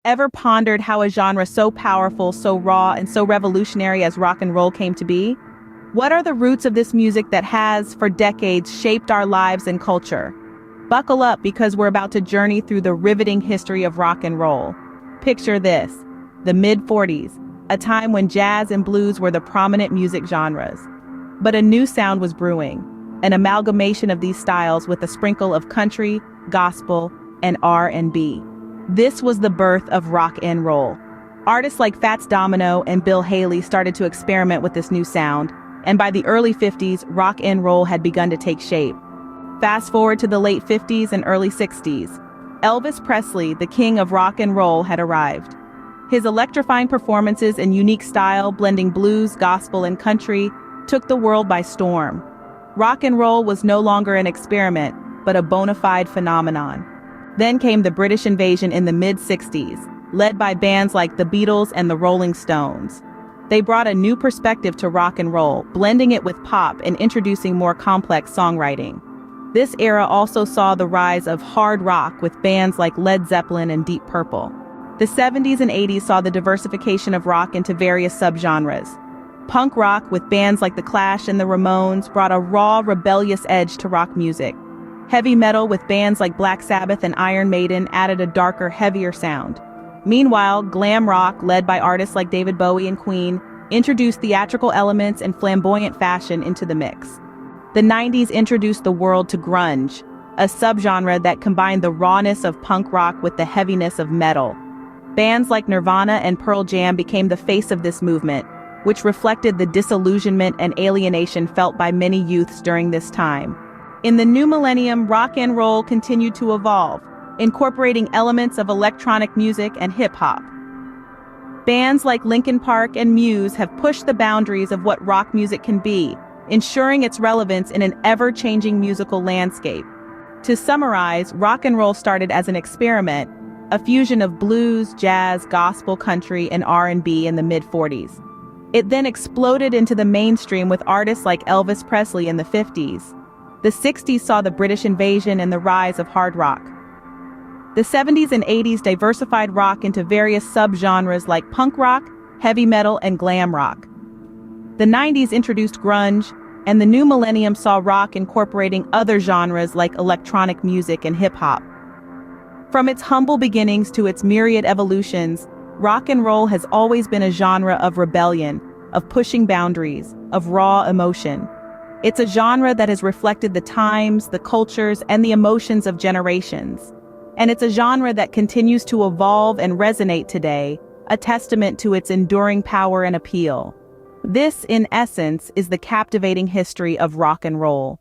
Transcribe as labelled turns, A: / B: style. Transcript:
A: Ever pondered how a genre so powerful, so raw, and so revolutionary as rock and roll came to be? What are the roots of this music that has, for decades, shaped our lives and culture? Buckle up because we're about to journey through the riveting history of rock and roll. Picture this, the mid-40s, a time when jazz and blues were the prominent music genres. But a new sound was brewing, an amalgamation of these styles with a sprinkle of country, gospel, and R&B. This was the birth of rock and roll. Artists like Fats Domino and Bill Haley started to experiment with this new sound, and by the early 50s, rock and roll had begun to take shape. Fast forward to the late 50s and early 60s. Elvis Presley, the king of rock and roll, had arrived. His electrifying performances and unique style, blending blues, gospel, and country, took the world by storm. Rock and roll was no longer an experiment, but a bona fide phenomenon. Then came the British invasion in the mid-60s, led by bands like the Beatles and the Rolling Stones. They brought a new perspective to rock and roll, blending it with pop and introducing more complex songwriting. This era also saw the rise of hard rock with bands like Led Zeppelin and Deep Purple. The 70s and 80s saw the diversification of rock into various subgenres. Punk rock with bands like The Clash and the Ramones brought a raw, rebellious edge to rock music. Heavy metal with bands like Black Sabbath and Iron Maiden added a darker, heavier sound. Meanwhile, glam rock, led by artists like David Bowie and Queen, introduced theatrical elements and flamboyant fashion into the mix. The 90s introduced the world to grunge, a subgenre that combined the rawness of punk rock with the heaviness of metal. Bands like Nirvana and Pearl Jam became the face of this movement, which reflected the disillusionment and alienation felt by many youths during this time. In the new millennium, rock and roll continued to evolve, incorporating elements of electronic music and hip-hop. Bands like Linkin Park and Muse have pushed the boundaries of what rock music can be, ensuring its relevance in an ever-changing musical landscape. To summarize, rock and roll started as an experiment, a fusion of blues, jazz, gospel, country, and R&B in the mid-40s. It then exploded into the mainstream with artists like Elvis Presley in the 50s. The 60s saw the British invasion and the rise of hard rock. The 70s and 80s diversified rock into various subgenres like punk rock, heavy metal, and glam rock. The 90s introduced grunge, and the new millennium saw rock incorporating other genres like electronic music and hip-hop. From its humble beginnings to its myriad evolutions, rock and roll has always been a genre of rebellion, of pushing boundaries, of raw emotion. It's a genre that has reflected the times, the cultures, and the emotions of generations. And it's a genre that continues to evolve and resonate today, a testament to its enduring power and appeal. This, in essence, is the captivating history of rock and roll.